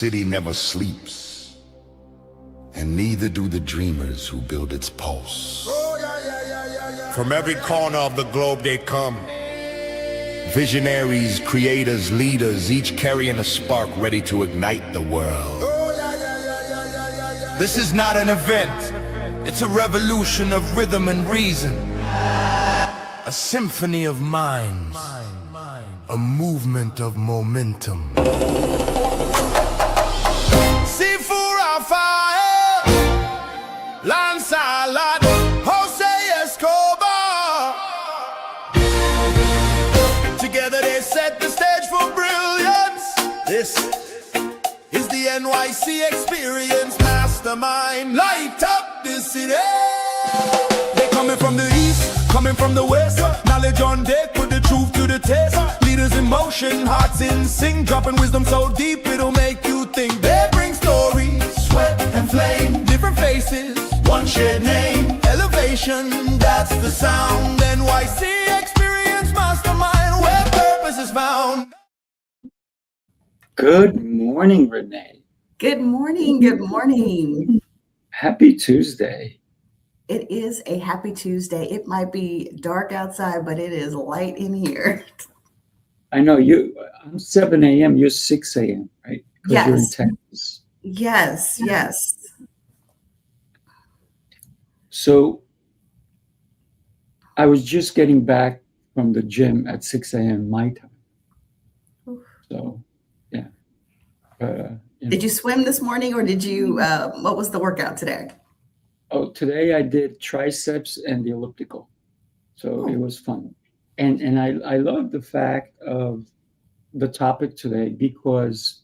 City never sleeps, and neither do the dreamers who build its pulse. From every corner of the globe they come. Visionaries, creators, leaders, each carrying a spark ready to ignite the world. This is not an event, it's a revolution of rhythm and reason. A symphony of minds, a movement of momentum. Sifu Rafael, Lancelot, Jose Escobar. Together they set the stage for brilliance. This is the NYC Experience. Mastermind, light up the city. They coming from the east, coming from the west. Knowledge on deck, put the truth to the test. Leaders in motion, hearts in sync, dropping wisdom so deep it'll make you think. They bring stories, sweat and flame, different faces, one shared name. Elevation, that's the sound. NYC Experience Mastermind, where purpose is found. Good morning, Renee. Good morning. Good morning. Happy Tuesday. It is a happy Tuesday. It might be dark outside, but it is light in here. I know I'm 7 a.m., you're 6 a.m., right? Because Yes. you're in Texas. Yes. So I was just getting back from the gym at 6 a.m. my time. Oof. So, yeah. Did you swim this morning or did you, what was the workout today? Oh, today I did triceps and the elliptical. So it was fun. And I love the fact of the topic today because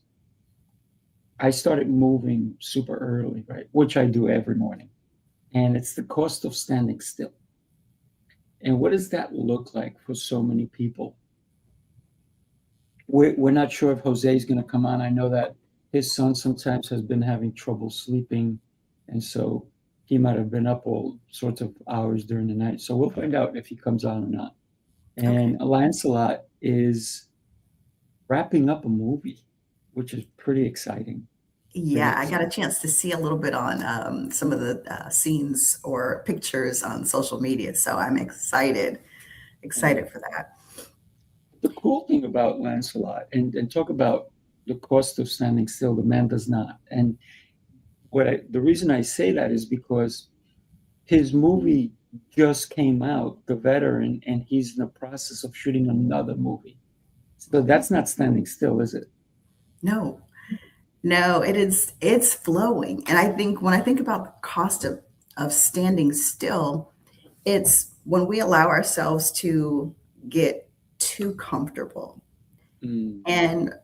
I started moving super early, right? Which I do every morning. And it's the cost of standing still. And what does that look like for so many people? We're not sure if Jose is going to come on. I know that his son sometimes has been having trouble sleeping. And so he might have been up all sorts of hours during the night. So we'll find out if he comes on or not. And Lancelot is wrapping up a movie, which is pretty exciting. Yeah, I got a chance to see a little bit on some of the scenes or pictures on social media. So I'm excited for that. The cool thing about Lancelot, and talk about the cost of standing still, the man does not. And the reason I say that is because his movie just came out, The Veteran, and he's in the process of shooting another movie. So that's not standing still, is it? No, it's flowing. And I think when I think about the cost of standing still, it's when we allow ourselves to get too comfortable. And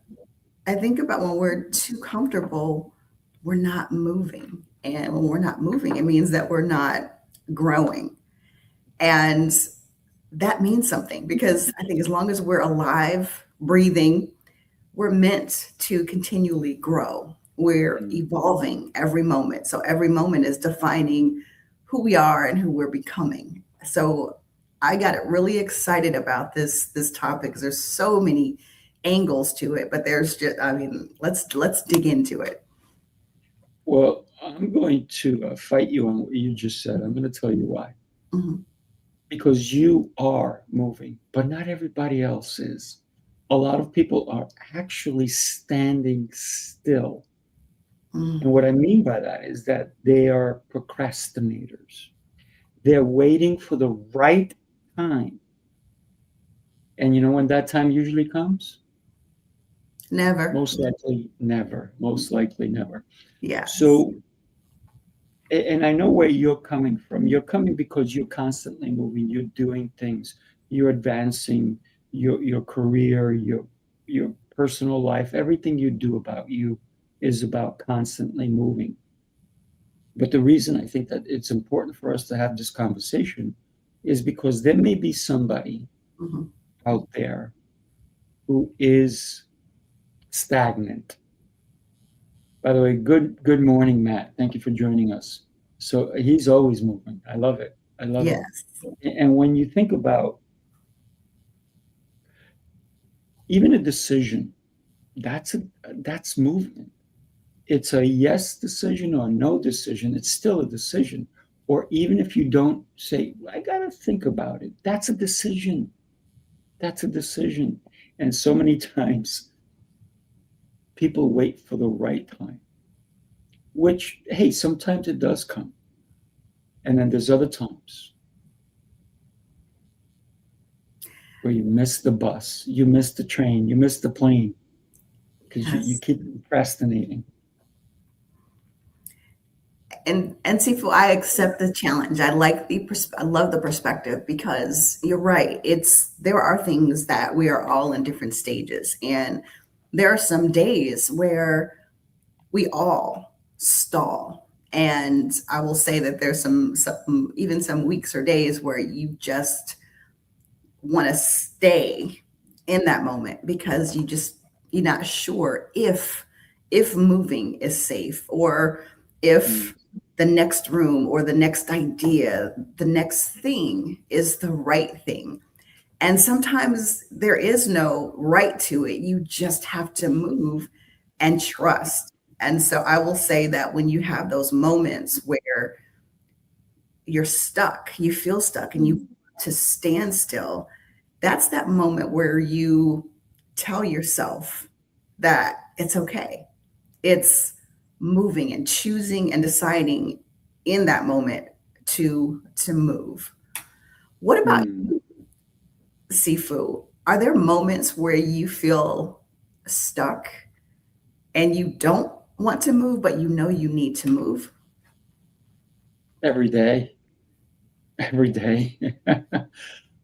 I think about when we're too comfortable, we're not moving. And when we're not moving, it means that we're not growing. And that means something because I think as long as we're alive, breathing, we're meant to continually grow. We're evolving every moment. So every moment is defining who we are and who we're becoming. So I got really excited about this topic because there's so many angles to it, but there's just, let's dig into it. Well, I'm going to fight you on what you just said. I'm going to tell you why. Mm-hmm. Because you are moving, but not everybody else is. A lot of people are actually standing still. And what I mean by that is that they are procrastinators. They're waiting for the right time. And you know when that time usually comes? Never. Most likely never. Most likely never. Yeah. So, and I know where you're coming from. You're coming because you're constantly moving. You're doing things. You're advancing your career, your personal life. Everything you do about you is about constantly moving. But the reason I think that it's important for us to have this conversation is because there may be somebody out there who is stagnant. By the way, good morning, Matt. Thank you for joining us. So he's always moving. I love it. I love it. And when you think about even a decision, that's movement. it's a yes decision or a no decision, it's still a decision. Or even if you don't say, I got to think about it, that's a decision. That's a decision. And so many times people wait for the right time, which, hey, sometimes it does come. And then there's other times where you miss the bus, you miss the train, you miss the plane because Yes. you keep procrastinating. And Sifu, I accept the challenge. I like I love the perspective, because you're right. There are things that we are all in different stages, and there are some days where we all stall. And I will say that there's even some weeks or days where you just want to stay in that moment because you're not sure if moving is safe, or if the next room or the next idea, the next thing is the right thing. And sometimes there is no right to it. You just have to move and trust. And so I will say that when you have those moments where you're stuck, you feel stuck, and you want to stand still, that's that moment where you tell yourself that it's okay. It's moving and choosing and deciding in that moment to move. What about you, Sifu? Are there moments where you feel stuck and you don't want to move, but you know you need to move? Every day. Every day.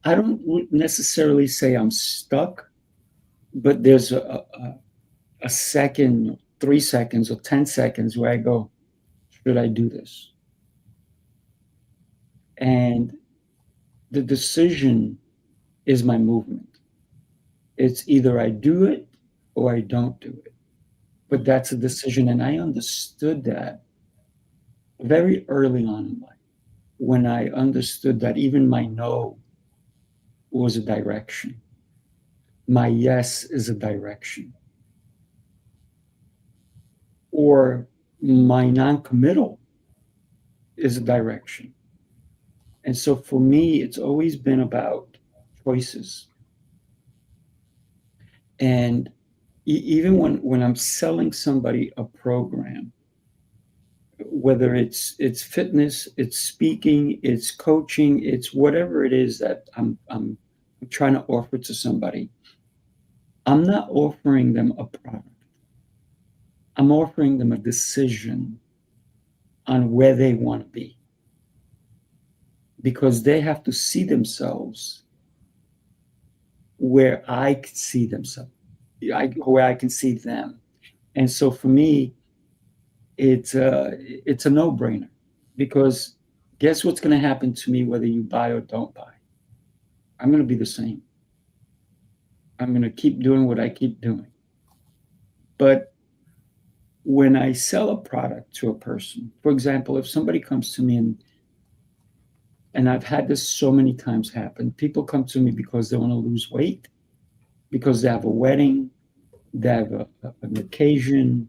I don't necessarily say I'm stuck, but there's a second, 3 seconds, or 10 seconds where I go, should I do this? And the decision is my movement. It's either I do it or I don't do it. But that's a decision. And I understood that very early on in life, when I understood that even my no was a direction. My yes is a direction. Or my non-committal is a direction. And so for me, it's always been about choices. And even when I'm selling somebody a program, whether it's fitness, it's speaking, it's coaching, it's whatever it is that I'm trying to offer to somebody, I'm not offering them a product. I'm offering them a decision on where they want to be, because they have to see themselves where I can see themselves, where I can see them. And so for me, it's a no-brainer, because guess what's going to happen to me whether you buy or don't buy? I'm going to be the same. I'm going to keep doing what I keep doing. But when I sell a product to a person, for example, if somebody comes to me and I've had this so many times happen, people come to me because they want to lose weight, because they have a wedding, they have an occasion,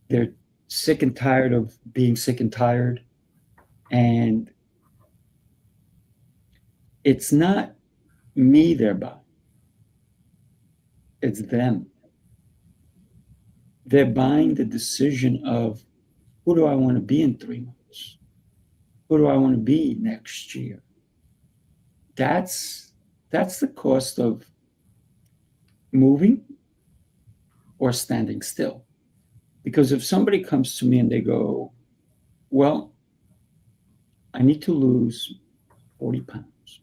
they're sick and tired of being sick and tired. And it's not me they're buying, it's them. They're buying the decision of, who do I want to be in 3 months? Who do I want to be next year? That's the cost of moving or standing still. Because if somebody comes to me and they go, well, I need to lose 40 pounds.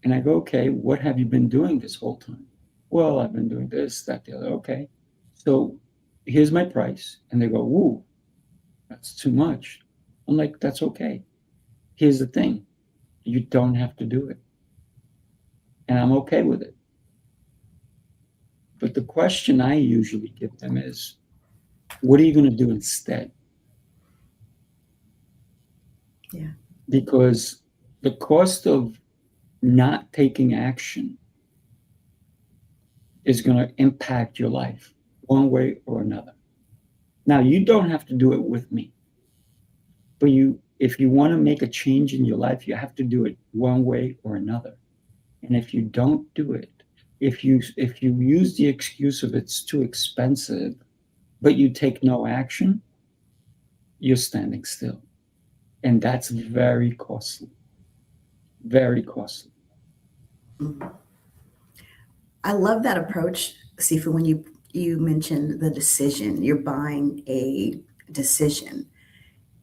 And I go, okay, what have you been doing this whole time? Well, I've been doing this, that, the other. Okay. So here's my price. And they go, woo, that's too much. I'm like, that's okay. Here's the thing. You don't have to do it. And I'm okay with it. But the question I usually give them is, what are you going to do instead? Yeah. Because the cost of not taking action is going to impact your life one way or another. Now, you don't have to do it with me, but if you want to make a change in your life, you have to do it one way or another. And if you don't do it, if you use the excuse of it's too expensive, but you take no action, you're standing still. And that's very costly. Very costly. Mhm. I love that approach, Sifu, when you mentioned the decision. You're buying a decision.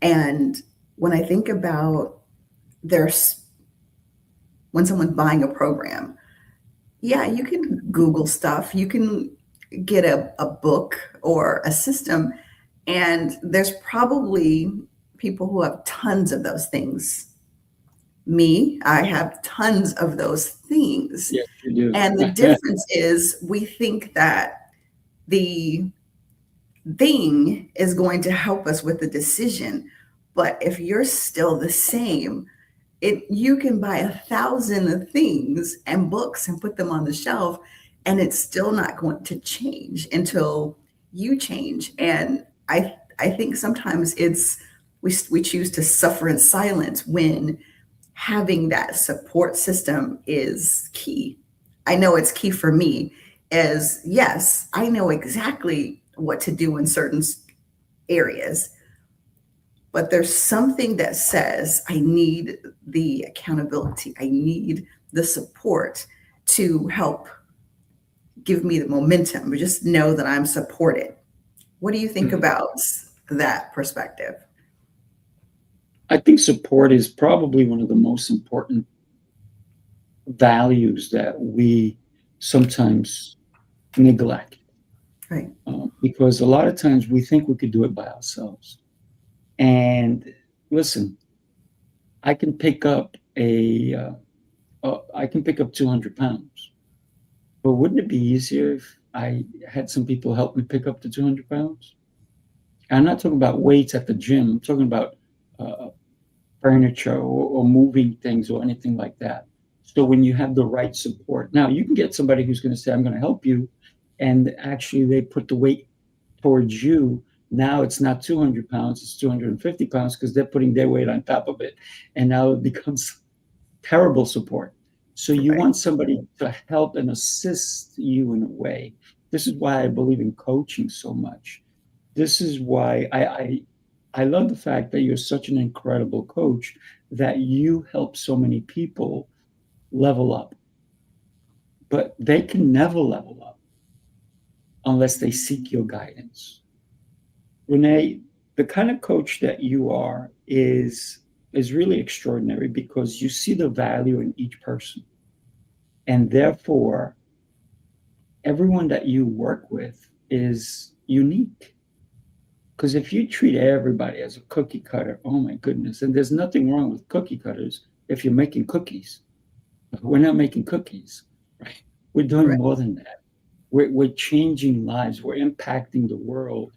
And when I think about there's when someone's buying a program, yeah, you can Google stuff, you can get a book or a system, and there's probably people who have tons of those things. Me, I have tons of those things. Yes, you And the do. difference is we think that the thing is going to help us with the decision. But if you're still the same, you can buy 1,000 things and books and put them on the shelf, and it's still not going to change until you change. And I think sometimes we choose to suffer in silence when having that support system is key. I know it's key for me, as yes, I know exactly what to do in certain areas, but there's something that says I need the accountability, I need the support to help give me the momentum, but just know that I'm supported. What do you think Mhm. about that perspective? I think support is probably one of the most important values that we sometimes neglect, Right. because a lot of times we think we could do it by ourselves. And listen, I can pick up I can pick up 200 pounds, but wouldn't it be easier if I had some people help me pick up the 200 pounds? I'm not talking about weights at the gym. I'm talking about uh, furniture or moving things or anything like that. So when you have the right support, now you can get somebody who's going to say, I'm going to help you. And actually, they put the weight towards you. Now it's not 200 pounds, it's 250 pounds because they're putting their weight on top of it. And now it becomes terrible support. So you Right. want somebody to help and assist you in a way. This is why I believe in coaching so much. This is why I love the fact that you're such an incredible coach, that you help so many people level up, but they can never level up unless they seek your guidance. Renee, the kind of coach that you are is really extraordinary because you see the value in each person. And therefore, everyone that you work with is unique. Because if you treat everybody as a cookie cutter, oh my goodness, and there's nothing wrong with cookie cutters if you're making cookies. We're not making cookies, right? We're doing Right. more than that. We're changing lives. We're impacting the world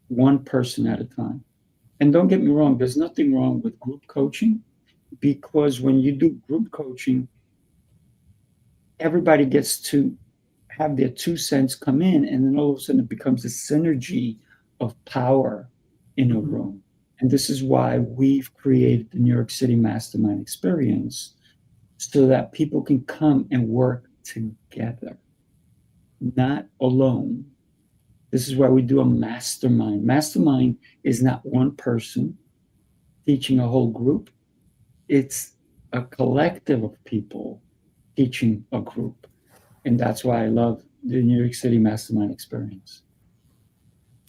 one person at a time. And don't get me wrong, there's nothing wrong with group coaching, because when you do group coaching, everybody gets to have their 2 cents come in, and then all of a sudden it becomes a synergy of power in a Mhm. room. And this is why we've created the New York City Mastermind Experience, so that people can come and work together, not alone. This is why we do a mastermind. Mastermind is not one person teaching a whole group, it's a collective of people teaching a group. And that's why I love the New York City Mastermind Experience.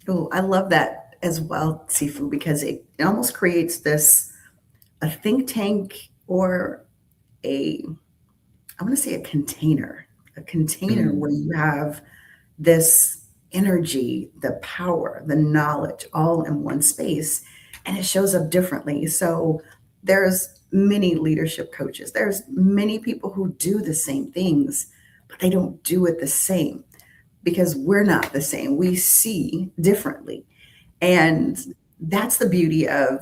Oh, I love that as well, Sifu, because it almost creates this a think tank or a I want to say a container Mm. where you have this energy, the power, the knowledge all in one space, and it shows up differently. So there's many leadership coaches. There's many people who do the same things, but they don't do it the same because we're not the same. We see differently. And that's the beauty of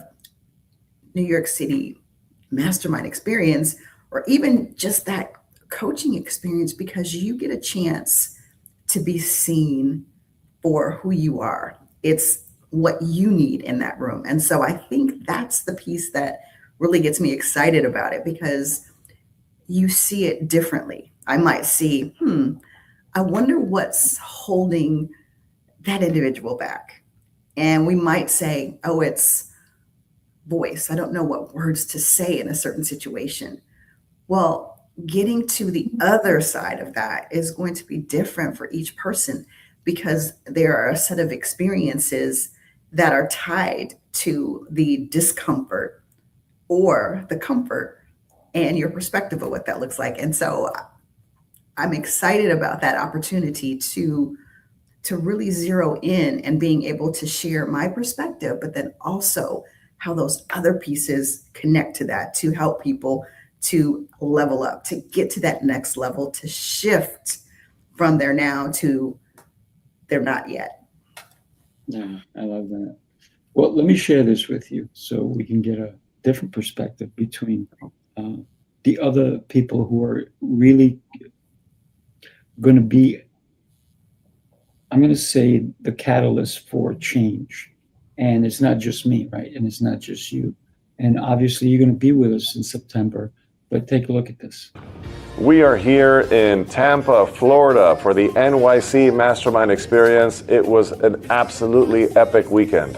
New York City mastermind experience, or even just that coaching experience, because you get a chance to be seen for who you are. It's what you need in that room. And so I think that's the piece that really gets me excited about it, because you see it differently. I might see, I wonder what's holding that individual back. And we might say, oh, it's voice. I don't know what words to say in a certain situation. Well, getting to the other side of that is going to be different for each person, because there are a set of experiences that are tied to the discomfort or the comfort and your perspective of what that looks like. And so I'm excited about that opportunity to really zero in and being able to share my perspective, but then also how those other pieces connect to that to help people to level up, to get to that next level, to shift from there now to they're not yet. Yeah, I love that. Well, let me share this with you so we can get a different perspective between the other people who are really going to be, I'm going to say, the catalyst for change. And it's not just me, right? And it's not just you. And obviously, you're going to be with us in September, but take a look at this. We are here in Tampa, Florida for the NYC Mastermind Experience. It was an absolutely epic weekend.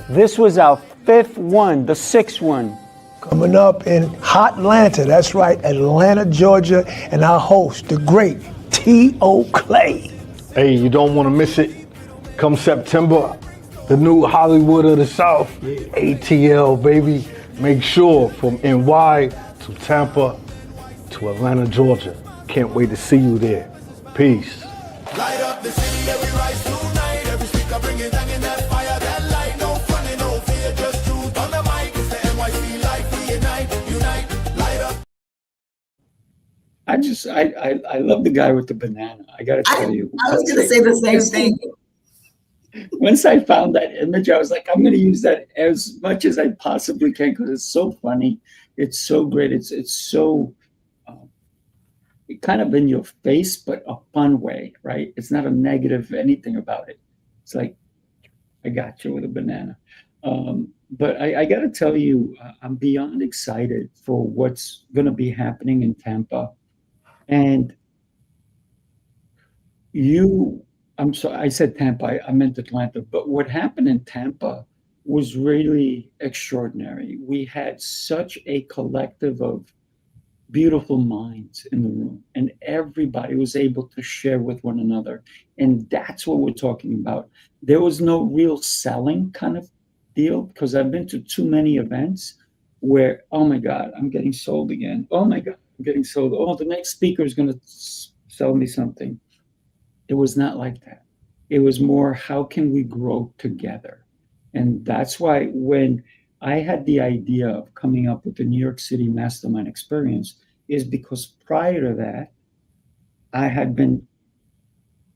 This was our fifth one, the sixth one. Coming up in hot Atlanta, that's right, Atlanta, Georgia, and our host, the great T.O. Clay. Hey, you don't want to miss it. Come September, the new Hollywood of the South, ATL, baby. Make sure from NY to Tampa to Atlanta, Georgia. Can't wait to see you there. Peace. Light up the city, every rise tonight. Every speaker bringing down in that fire, that light. No fun and no fear, just truth on the mic. It's the NYC life, we unite, light up. I love the guy with the banana. I got to tell you. I was going to say the same thing. Once I found that image, I was like, I'm going to use that as much as I possibly can because it's so funny. It's so great. It's so kind of in your face, but a fun way, right? It's not a negative anything about it. It's like, I got you with a banana. But I got to tell you, I'm beyond excited for what's going to be happening in Tampa. And I'm sorry, I said Tampa, I meant Atlanta. But what happened in Tampa was really extraordinary. We had such a collective of beautiful minds in the room, and everybody was able to share with one another. And that's what we're talking about. There was no real selling kind of deal, because I've been to too many events where, oh my God, I'm getting sold again. Oh my God, I'm getting sold. Oh, the next speaker is going to sell me something. It was not like that. It was more, how can we grow together? And that's why when I had the idea of coming up with the New York City Mastermind Experience, is because prior to that, I had been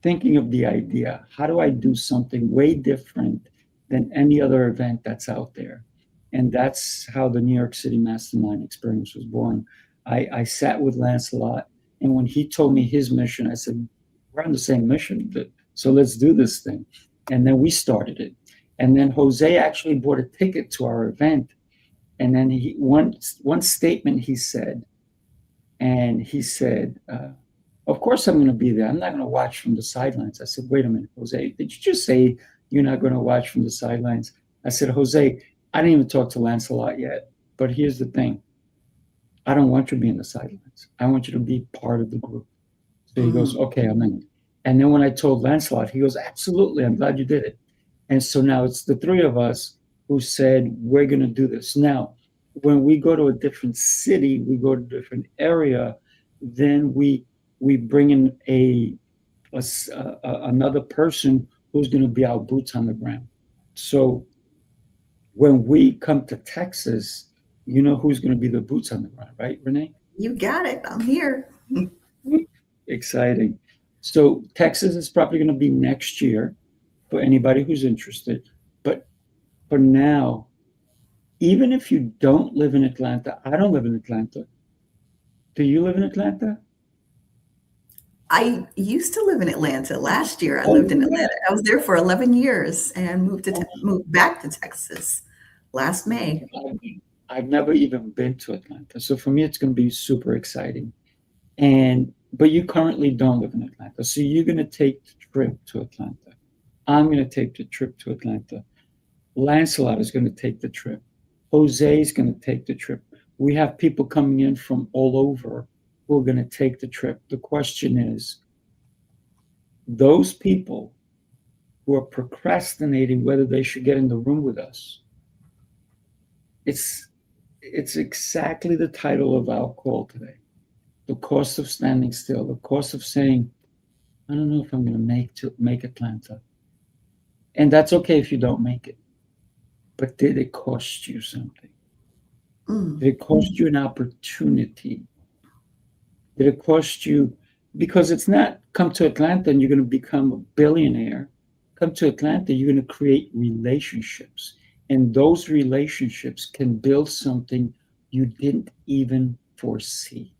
thinking of the idea, how do I do something way different than any other event that's out there? And that's how the New York City Mastermind Experience was born. I sat with Lancelot, and when he told me his mission, I said, we're on the same mission, so let's do this thing. And then we started it. And then Jose actually bought a ticket to our event. And then one statement he said, of course I'm going to be there. I'm not going to watch from the sidelines. I said, wait a minute, Jose, did you just say you're not going to watch from the sidelines? I said, Jose, I didn't even talk to Lancelot yet, but here's the thing. I don't want you to be in the sidelines. I want you to be part of the group. So he goes, okay, I'm in. And then when I told Lancelot, he goes, absolutely, I'm glad you did it. And so now it's the three of us who said, we're going to do this. Now, when we go to a different city, we go to a different area, then we bring in another person who's going to be our boots on the ground. So when we come to Texas, you know who's going to be the boots on the ground, right, Renee? You got it. I'm here. Exciting. So Texas is probably going to be next year for anybody who's interested. But for now, even if you don't live in Atlanta, I don't live in Atlanta. Do you live in Atlanta? I used to live in Atlanta. Last year, I lived in Atlanta. I was there for 11 years and moved back to Texas last May. I've never even been to Atlanta. So for me, it's going to be super exciting. But you currently don't live in Atlanta. So you're going to take the trip to Atlanta. I'm going to take the trip to Atlanta. Lancelot is going to take the trip. Jose is going to take the trip. We have people coming in from all over who are going to take the trip. The question is, those people who are procrastinating whether they should get in the room with us, it's exactly the title of our call today. The cost of standing still, the cost of saying, I don't know if I'm going to make Atlanta. And that's okay if you don't make it. But did it cost you something? Did it cost you an opportunity? Did it cost you, because it's not come to Atlanta and you're going to become a billionaire. Come to Atlanta, you're going to create relationships. And those relationships can build something you didn't even foresee.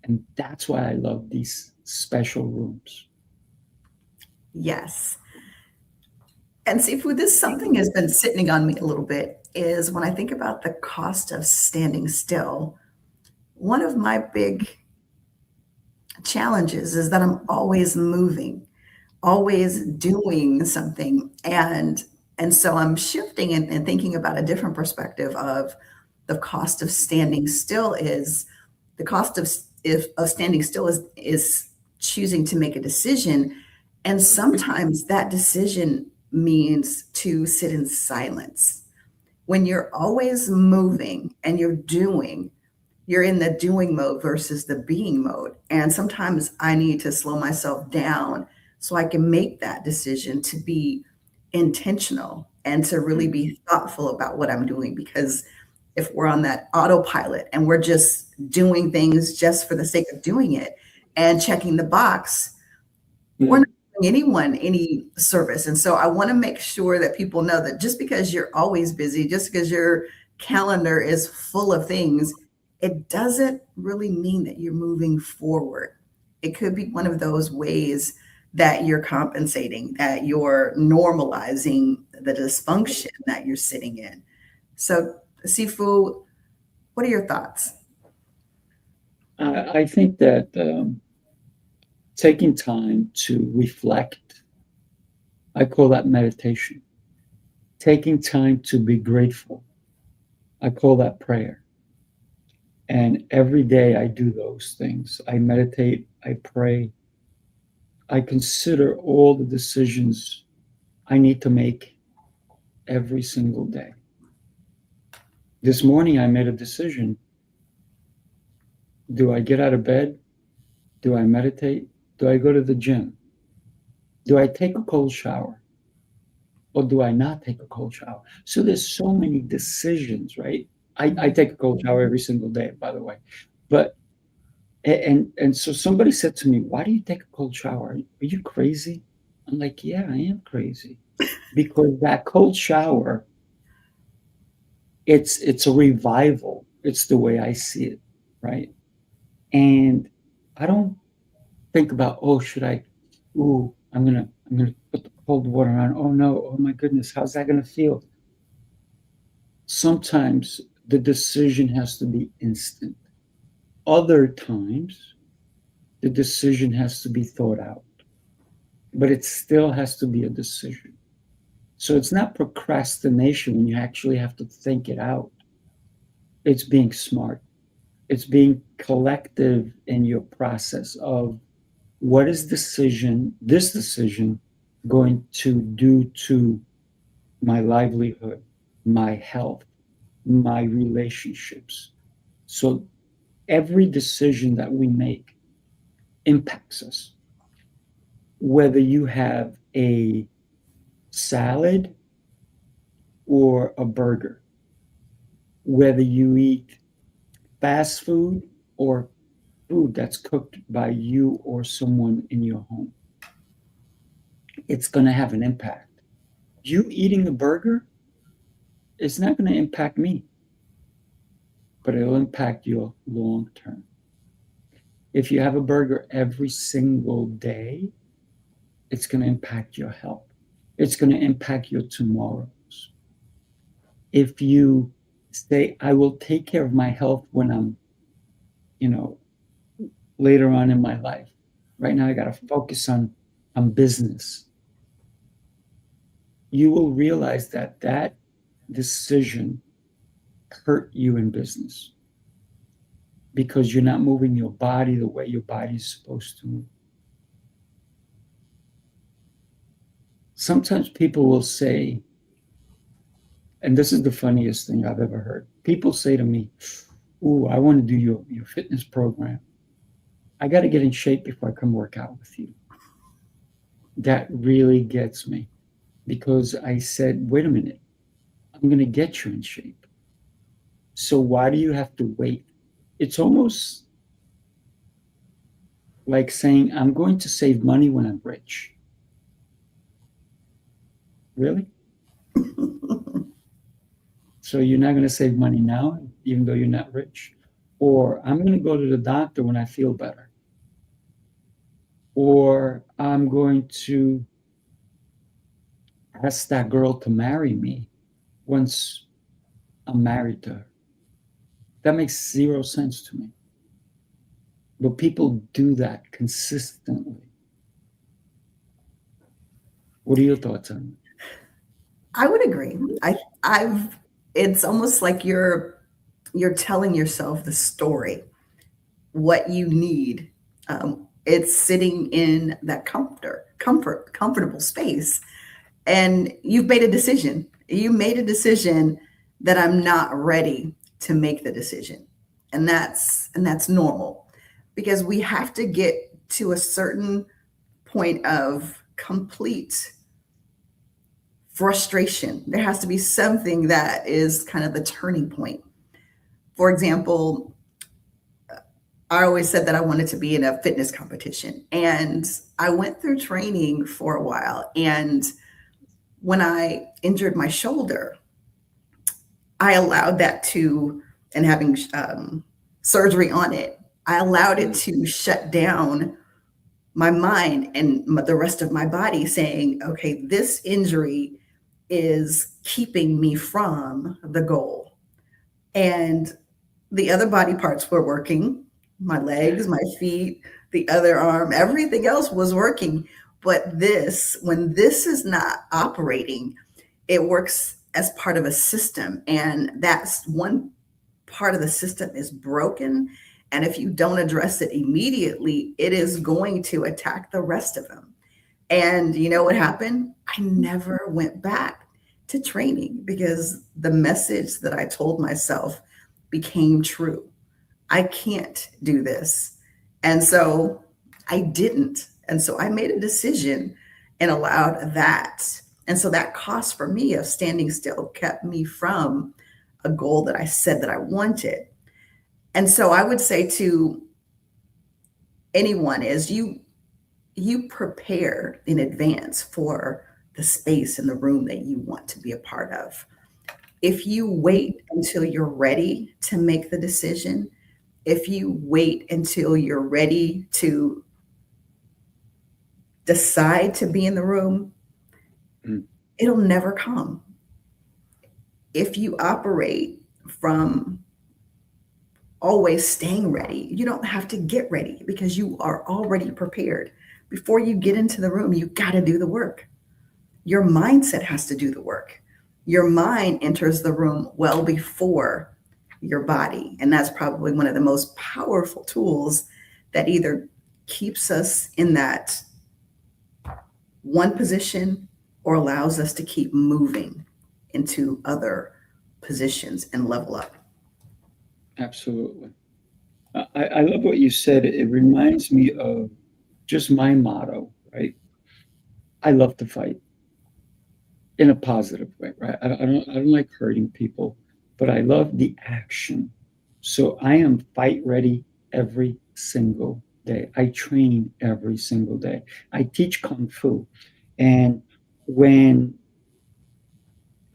And that's why I love these special rooms. Yes. And Sifu, this something has been sitting on me a little bit is when I think about the cost of standing still, one of my big challenges is that I'm always moving, always doing something. And so I'm shifting and thinking about a different perspective of the cost of standing still is the cost of standing still is choosing to make a decision. And sometimes that decision means to sit in silence. When you're always moving and you're doing, you're in the doing mode versus the being mode. And sometimes I need to slow myself down so I can make that decision to be intentional and to really be thoughtful about what I'm doing. Because if we're on that autopilot and we're just doing things just for the sake of doing it and checking the box, we're not doing anyone any service. And so I want to make sure that people know that just because you're always busy, just because your calendar is full of things, it doesn't really mean that you're moving forward. It could be one of those ways that you're compensating, that you're normalizing the dysfunction that you're sitting in. So, Sifu, what are your thoughts? I think that taking time to reflect, I call that meditation. Taking time to be grateful, I call that prayer. And every day I do those things. I meditate, I pray, I consider all the decisions I need to make every single day. This morning I made a decision. Do I get out of bed? Do I meditate? Do I go to the gym? Do I take a cold shower? Or do I not take a cold shower? So there's so many decisions, right? I take a cold shower every single day, by the way. But and so somebody said to me, why do you take a cold shower? Are you crazy? I'm like, yeah, I am crazy. Because that cold shower, it's a revival. It's the way I see it, right? And I don't think about, oh, I'm gonna put the cold water on. Oh no, oh my goodness, how's that gonna feel? Sometimes the decision has to be instant. Other times, the decision has to be thought out, but it still has to be a decision. So it's not procrastination when you actually have to think it out. It's being smart. It's being collective in your process of what is this decision going to do to my livelihood, my health, my relationships. So every decision that we make impacts us. Whether you have a salad or a burger, whether you eat fast food or food that's cooked by you or someone in your home, it's going to have an impact. You eating a burger, it's not going to impact me, but it'll impact you long term. If you have a burger every single day, it's going to impact your health. It's going to impact your tomorrows. If you say, I will take care of my health when I'm, later on in my life. Right now, I got to focus on business. You will realize that decision hurt you in business because you're not moving your body the way your body is supposed to move. Sometimes people will say, and this is the funniest thing I've ever heard. People say to me, "Ooh, I want to do your fitness program. I got to get in shape before I come work out with you." That really gets me because I said, wait a minute, I'm going to get you in shape. So why do you have to wait? It's almost like saying, I'm going to save money when I'm rich. Really? So you're not going to save money now, even though you're not rich? Or I'm going to go to the doctor when I feel better. Or I'm going to ask that girl to marry me once I'm married to her. That makes zero sense to me. But people do that consistently. What are your thoughts on it? I would agree. It's almost like you're telling yourself the story, what you need. It's sitting in that comfortable space, and you've made a decision. You made a decision that I'm not ready to make the decision, and that's normal, because we have to get to a certain point of complete frustration. There has to be something that is kind of the turning point. For example, I always said that I wanted to be in a fitness competition, and I went through training for a while. And when I injured my shoulder, I allowed that to, and having surgery on it, I allowed it to shut down my mind and the rest of my body, saying, okay, this injury is keeping me from the goal. And the other body parts were working, my legs, my feet, the other arm, everything else was working. But when this is not operating, it works as part of a system. And that's one part of the system is broken. And if you don't address it immediately, it is going to attack the rest of them. And you know what happened? I never went back to training because the message that I told myself became true. I can't do this. And so I didn't. And so I made a decision and allowed that. And so that cost for me of standing still kept me from a goal that I said that I wanted. And so I would say to anyone is you prepare in advance for the space in the room that you want to be a part of. If you wait until you're ready to make the decision, if you wait until you're ready to decide to be in the room, it'll never come. If you operate from always staying ready, you don't have to get ready because you are already prepared. Before you get into the room, you got to do the work. Your mindset has to do the work. Your mind enters the room well before your body. And that's probably one of the most powerful tools that either keeps us in that one position or allows us to keep moving into other positions and level up. Absolutely. I love what you said. It reminds me of just my motto, right? I love to fight in a positive way, right? I don't like hurting people, but I love the action. So I am fight ready every single day. I train every single day. I teach Kung Fu. And when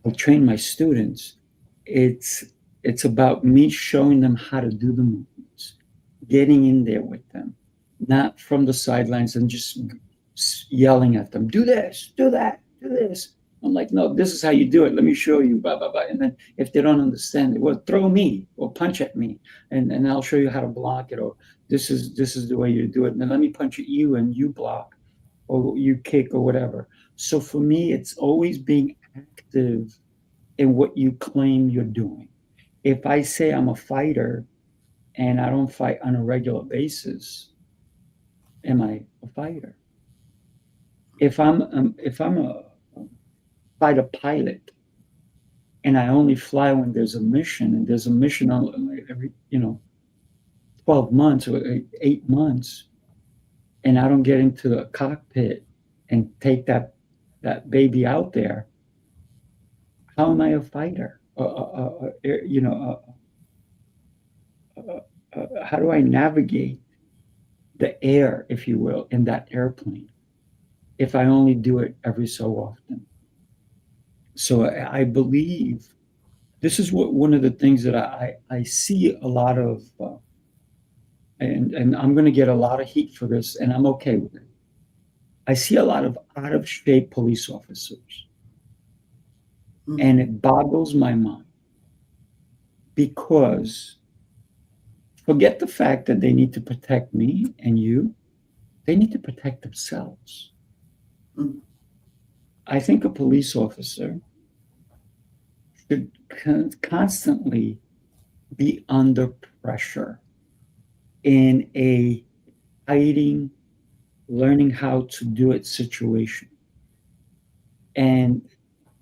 I train my students, it's about me showing them how to do the movements. getting in there with them, not from the sidelines and just yelling at them, do this, do that, do this. I'm like, no, this is how you do it. Let me show you, blah, blah, blah. And then if they don't understand it, well, throw me or punch at me and I'll show you how to block it. Or this is the way you do it. And then let me punch at you and you block or you kick or whatever. So for me, it's always being active in what you claim you're doing. If I say I'm a fighter and I don't fight on a regular basis, am I a fighter? If I'm a fighter pilot and I only fly when there's a mission, and there's a mission on every 12 months or 8 months, and I don't get into the cockpit and take that baby out there, how am I a fighter? How do I navigate the air, if you will, in that airplane if I only do it every so often? So I believe this is one of the things that I see a lot of, and I'm going to get a lot of heat for this, and I'm okay with it. I see a lot of out of shape police officers, and it boggles my mind because forget the fact that they need to protect me and you, they need to protect themselves. I think a police officer should constantly be under pressure in a fighting, learning how to do it situation. And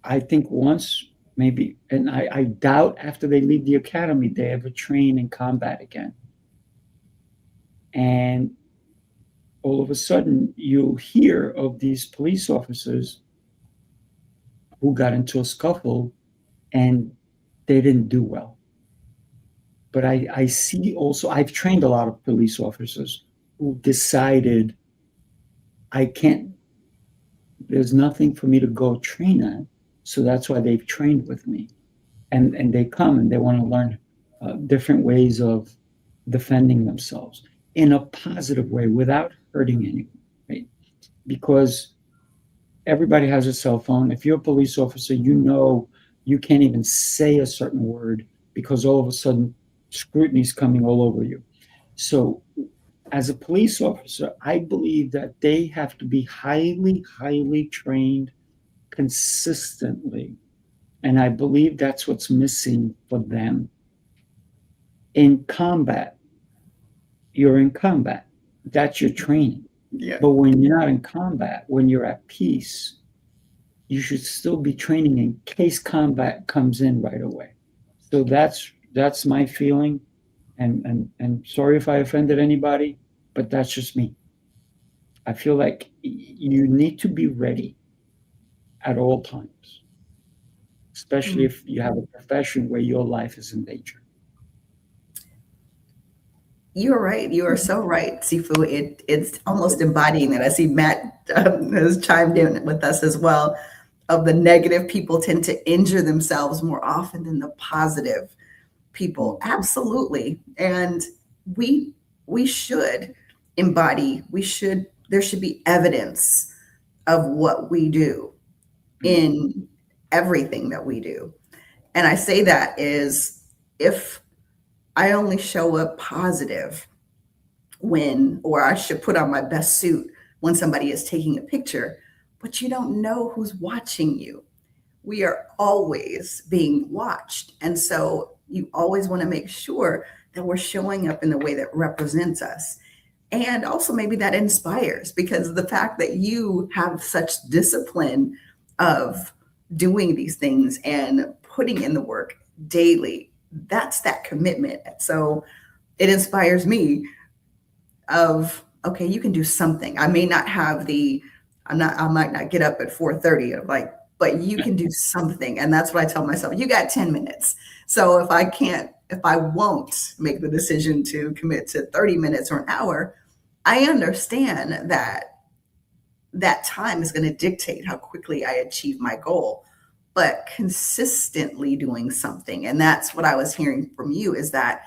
I think once maybe, and I doubt after they leave the academy, they ever train in combat again. And all of a sudden you'll hear of these police officers who got into a scuffle and they didn't do well. But I see also, I've trained a lot of police officers who decided there's nothing for me to go train at. So that's why they've trained with me. And they come and they want to learn different ways of defending themselves in a positive way without hurting anyone, right? Because everybody has a cell phone. If you're a police officer, you can't even say a certain word because all of a sudden scrutiny is coming all over you. So as a police officer, I believe that they have to be highly, highly trained consistently. And I believe that's what's missing for them. In combat, you're in combat. That's your training. Yeah. But when you're not in combat, when you're at peace, you should still be training in case combat comes in right away. So that's my feeling. And sorry if I offended anybody, but that's just me. I feel like you need to be ready at all times, especially if you have a profession where your life is in danger. You're right. You are so right, Sifu. It's almost embodying that. I see Matt has chimed in with us as well. Of the negative people tend to injure themselves more often than the positive people. Absolutely. And we should embody. There should be evidence of what we do in everything that we do. And I say that is if I only show up positive or I should put on my best suit when somebody is taking a picture, but you don't know who's watching you. We are always being watched. And so you always want to make sure that we're showing up in the way that represents us. And also maybe that inspires, because the fact that you have such discipline of doing these things and putting in the work daily, that's that commitment. So it inspires me of, okay, you can do something. I may not have I might not get up at 4:30 but you can do something. And that's what I tell myself, you got 10 minutes. So if I won't make the decision to commit to 30 minutes or an hour, I understand that time is going to dictate how quickly I achieve my goal. But consistently doing something, and that's what I was hearing from you, is that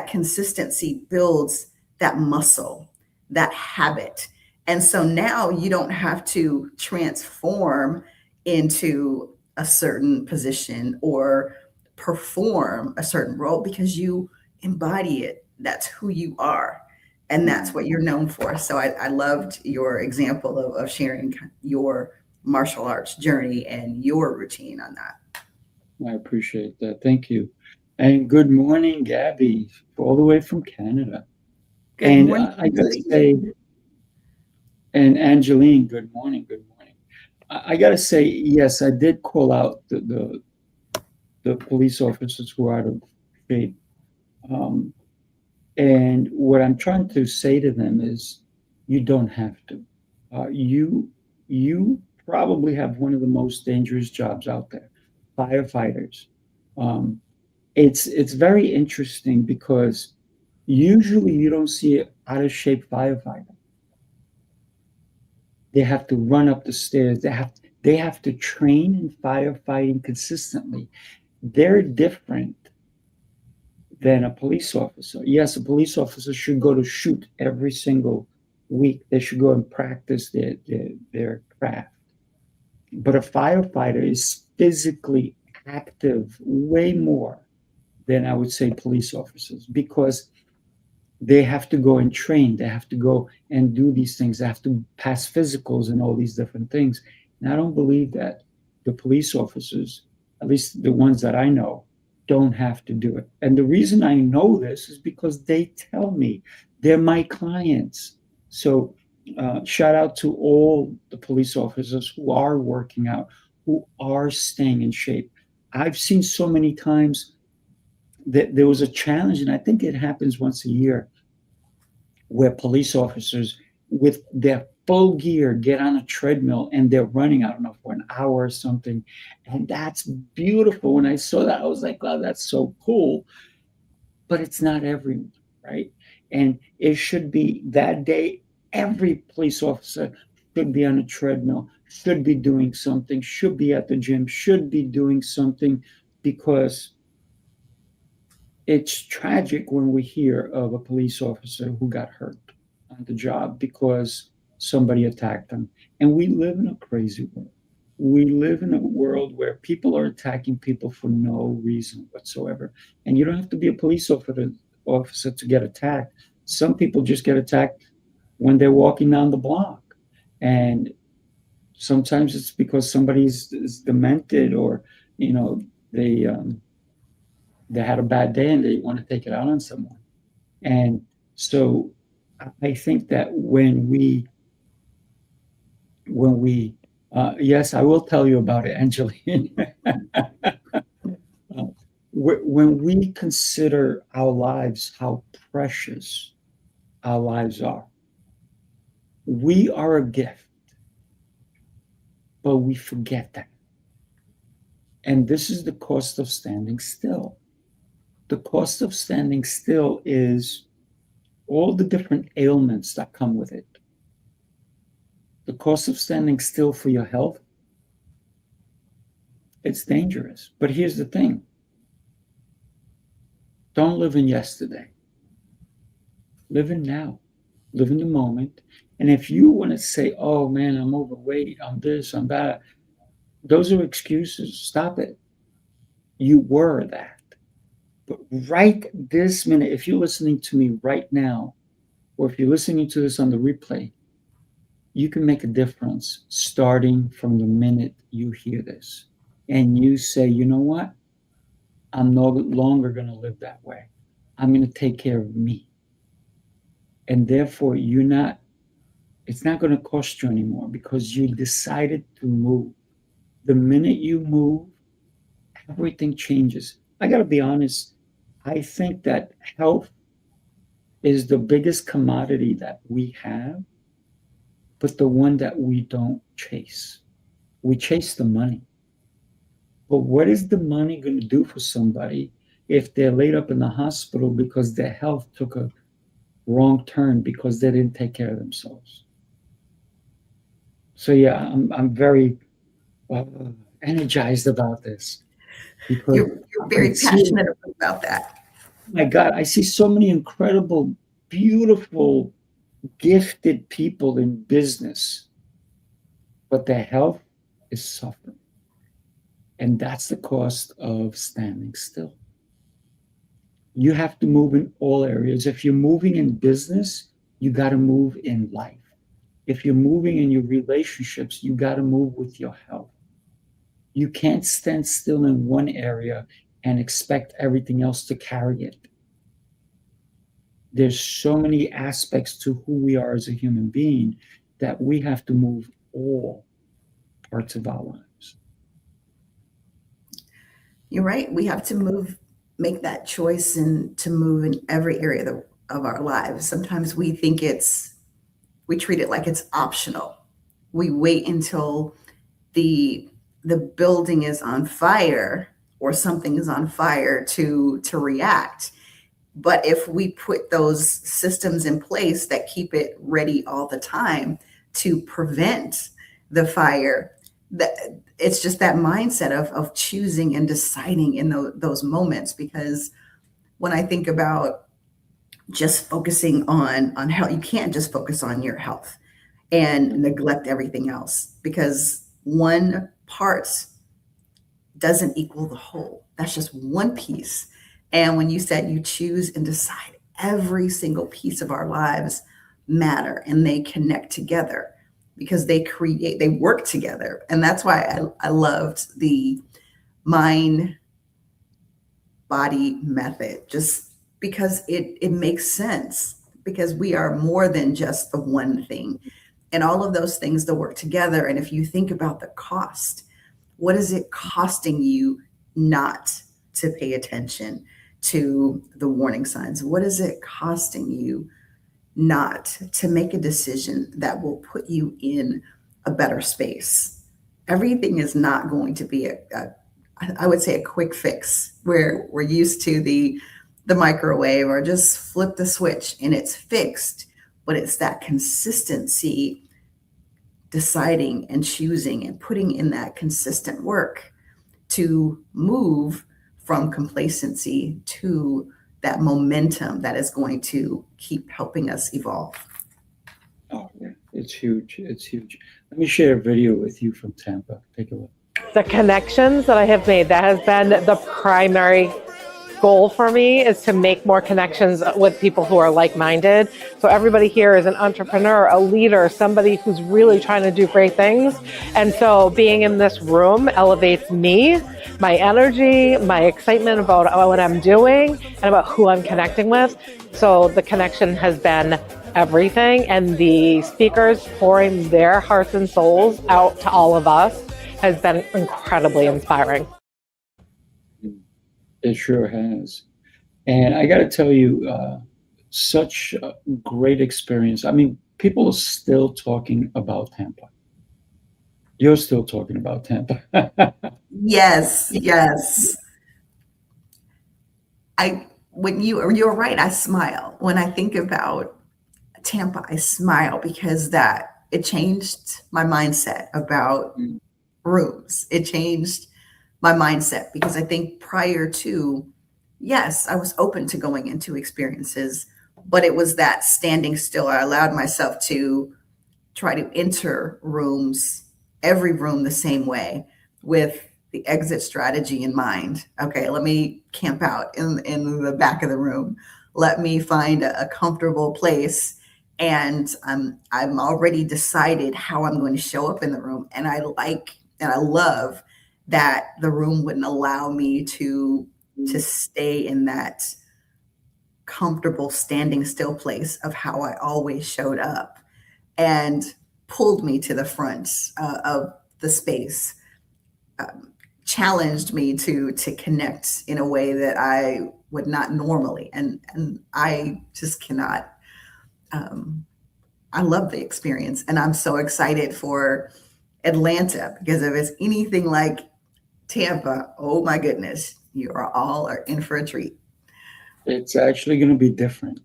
consistency builds that muscle, that habit. And so now you don't have to transform into a certain position or perform a certain role because you embody it. That's who you are. And that's what you're known for. So I loved your example of sharing your martial arts journey and your routine on that. I appreciate that. Thank you. And good morning, Gabby, all the way from Canada. Good morning, I got to say, and Angeline, good morning, good morning. I got to say, yes, I did call out the police officers who are out of shape. And what I'm trying to say to them is, you don't have to. You probably have one of the most dangerous jobs out there, firefighters. It's very interesting because usually you don't see an out of shape firefighter. They have to run up the stairs. They have to train in firefighting consistently. They're different than a police officer. Yes, a police officer should go to shoot every single week. They should go and practice their craft. But a firefighter is physically active way more than I would say police officers, because they have to go and train. They have to go and do these things. They have to pass physicals and all these different things. And I don't believe that the police officers, at least the ones that I know, don't have to do it. And the reason I know this is because they tell me. They're my clients. So shout out to all the police officers who are working out, who are staying in shape. I've seen so many times that there was a challenge, and I think it happens once a year, where police officers with their full gear get on a treadmill and they're running, I don't know, for an hour or something. And that's beautiful. When I saw that, I was like, wow, that's so cool. But it's not everyone, right? And it should be that day, every police officer should be on a treadmill, should be doing something, should be at the gym, should be doing something, because it's tragic when we hear of a police officer who got hurt on the job because somebody attacked them. And we live in a crazy world. We live in a world where people are attacking people for no reason whatsoever. And you don't have to be a police officer to get attacked. Some people just get attacked when they're walking down the block. And sometimes it's because somebody's demented, or, you know, they had a bad day and they want to take it out on someone. And so I think that when we yes, I will tell you about it, Angeline. When we consider our lives, how precious our lives are, we are a gift, but we forget that. And this is the cost of standing still. The cost of standing still is all the different ailments that come with it. The cost of standing still for your health, it's dangerous. But here's the thing. Don't live in yesterday. Live in now. Live in the moment. And if you want to say, oh man, I'm overweight, I'm this, I'm that, those are excuses. Stop it. You were that. But right this minute, if you're listening to me right now, or if you're listening to this on the replay, you can make a difference starting from the minute you hear this. And you say, you know what? I'm no longer going to live that way. I'm going to take care of me. And therefore, it's not going to cost you anymore, because you decided to move. The minute you move, everything changes. I got to be honest. I think that health is the biggest commodity that we have, but the one that we don't chase. We chase the money. But what is the money going to do for somebody if they're laid up in the hospital because their health took a wrong turn because they didn't take care of themselves? So yeah, I'm very energized about this. You're very passionate about that. My God, I see so many incredible beautiful, gifted people in business, but their health is suffering. And that's the cost of standing still. You have to move in all areas. If you're moving in business, you got to move in life. If you're moving in your relationships, you got to move with your health. You can't stand still in one area and expect everything else to carry it. There's so many aspects to who we are as a human being that we have to move all parts of our lives. You're right. We have to make that choice and to move in every area of our lives. Sometimes we treat it like it's optional. We wait until the building is on fire or something is on fire to react. But if we put those systems in place that keep it ready all the time to prevent the fire, it's just that mindset of choosing and deciding in those moments. Because when I think about just focusing on health, you can't just focus on your health and neglect everything else, because one part doesn't equal the whole. That's just one piece. And when you said you choose and decide, every single piece of our lives matter and they connect together because they work together. And that's why I loved the mind body method, just because it makes sense, because we are more than just the one thing. And all of those things that work together. And if you think about the cost, what is it costing you not to pay attention to the warning signs? What is it costing you not to make a decision that will put you in a better space? Everything is not going to be I would say a quick fix where we're used to the microwave or just flip the switch and it's fixed. But it's that consistency, deciding and choosing and putting in that consistent work to move from complacency to that momentum that is going to keep helping us evolve. Oh, yeah, it's huge. It's huge. Let me share a video with you from Tampa. Take a look. The connections that I have made, that has been the primary goal for me, is to make more connections with people who are like-minded. So everybody here is an entrepreneur, a leader, somebody who's really trying to do great things. And so being in this room elevates me, my energy, my excitement about what I'm doing and about who I'm connecting with. So the connection has been everything, and the speakers pouring their hearts and souls out to all of us has been incredibly inspiring. It sure has. And I got to tell you, such a great experience. I mean, people are still talking about Tampa. You're still talking about Tampa. Yes. You're right, I smile. When I think about Tampa, I smile because it changed my mindset about rooms. It changed my mindset because I think prior to, yes, I was open to going into experiences, but it was that standing still. I allowed myself to try to enter rooms, every room the same way, with the exit strategy in mind. Okay, let me camp out in the back of the room. Let me find a comfortable place. And I'm already decided how I'm going to show up in the room. And I love that the room wouldn't allow me to stay in that comfortable standing still place of how I always showed up, and pulled me to the front of the space, challenged me to connect in a way that I would not normally. And I just cannot, I love the experience, and I'm so excited for Atlanta, because if it's anything like Tampa, oh my goodness, you are in for a treat. It's actually going to be different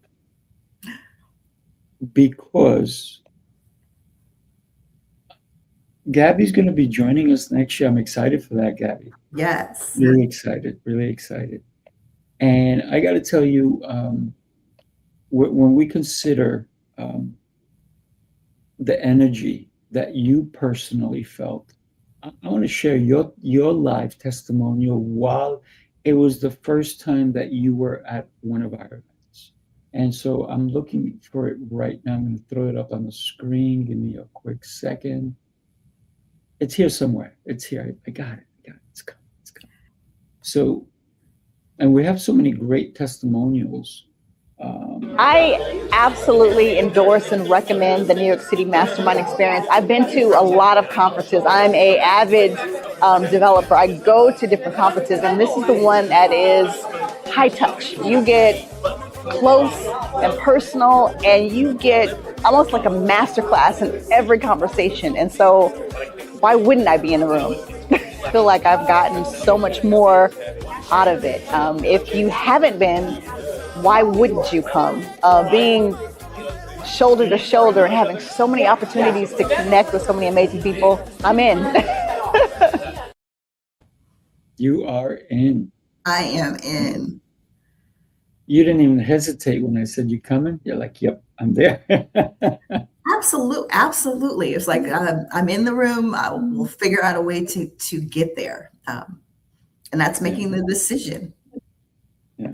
because Gabby's going to be joining us next year. I'm excited for that, Gabby. Yes. Really excited, really excited. And I got to tell you, when we consider the energy that you personally felt, I want to share your live testimonial while it was the first time that you were at one of our events. And so I'm looking for it right now. I'm going to throw it up on the screen. Give me a quick second. It's here somewhere. It's here. I got it. It's coming. It's coming. So, and we have so many great testimonials. I absolutely endorse and recommend the New York City Mastermind Experience. I've been to a lot of conferences. I'm an avid developer. I go to different conferences, and this is the one that is high touch. You get close and personal, and you get almost like a master class in every conversation. And so why wouldn't I be in the room? I feel like I've gotten so much more out of it. If you haven't been, why wouldn't you come? Being shoulder to shoulder and having so many opportunities to connect with so many amazing people, I'm in. You are in. I am in. You didn't even hesitate when I said you coming. You're like, yep, I'm there. Absolutely. It's like I'm in the room. We'll figure out a way to get there, and that's making the decision. Yeah.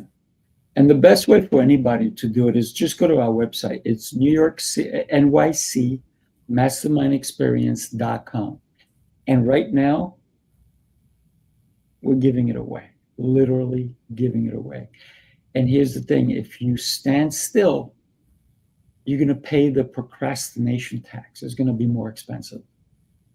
And the best way for anybody to do it is just go to our website. It's New York City, NYC mastermindexperience.com. And right now, we're giving it away, literally giving it away. And here's the thing, if you stand still, you're going to pay the procrastination tax. It's going to be more expensive,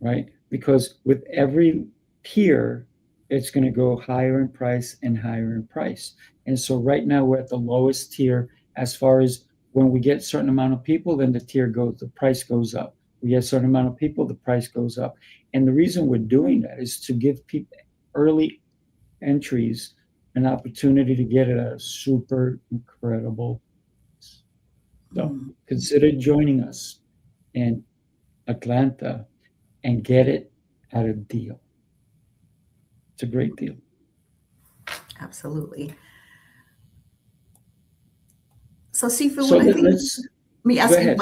right? Because with every tier, it's going to go higher in price and higher in price. And so right now we're at the lowest tier as far as when we get a certain amount of people, then the price goes up. We get a certain amount of people, the price goes up. And the reason we're doing that is to give people early entries an opportunity to get it at a super incredible price. So consider joining us in Atlanta and get it at a deal. It's a great deal. Absolutely. So Sifu, So let me ask you,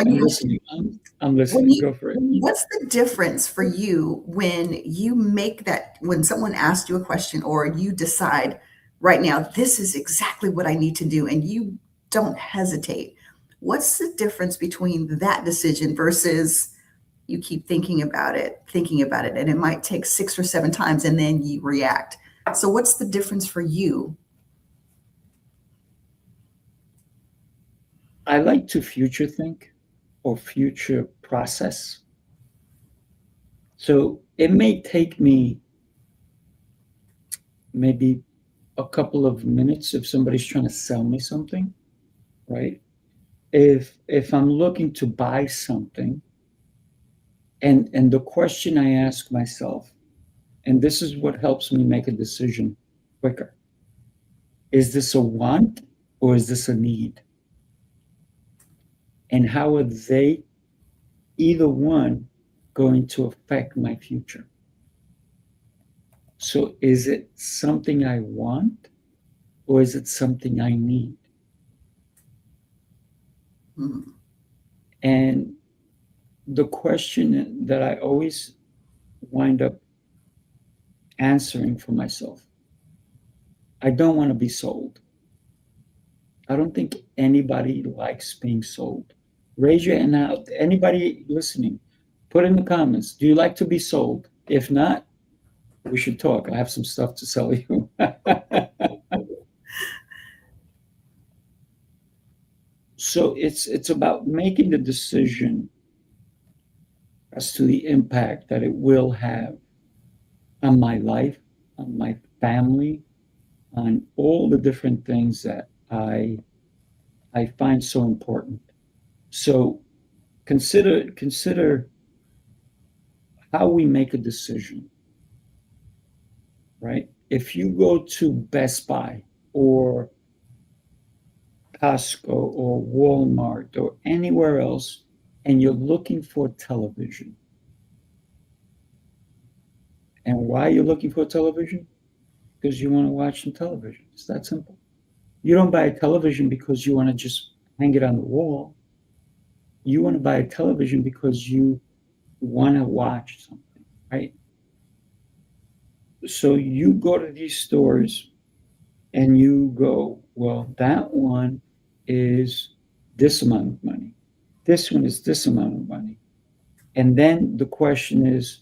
I'm listening. Go for it. What's the difference for you when you make that, when someone asks you a question or you decide right now, this is exactly what I need to do, and you don't hesitate? What's the difference between that decision versus you keep thinking about it, and it might take 6 or 7 times and then you react? So what's the difference for you? I like to future think or future process. So it may take me maybe a couple of minutes if somebody's trying to sell me something, right? If I'm looking to buy something, and the question I ask myself, and this is what helps me make a decision quicker, is this a want or is this a need? And how are they, either one, going to affect my future? So is it something I want or is it something I need? And the question that I always wind up answering for myself, I don't want to be sold. I don't think anybody likes being sold. Raise your hand out. Anybody listening, put in the comments, do you like to be sold? If not, we should talk. I have some stuff to sell you. So it's about making the decision as to the impact that it will have on my life, on my family, on all the different things that I find so important. So consider how we make a decision, right? If you go to Best Buy or Costco or Walmart or anywhere else, and you're looking for television. And why you're looking for television? Because you want to watch some television. It's that simple. You don't buy a television because you want to just hang it on the wall. You want to buy a television because you want to watch something, right? So you go to these stores and you go, well, that one is this amount of money. This one is this amount of money. And then the question is,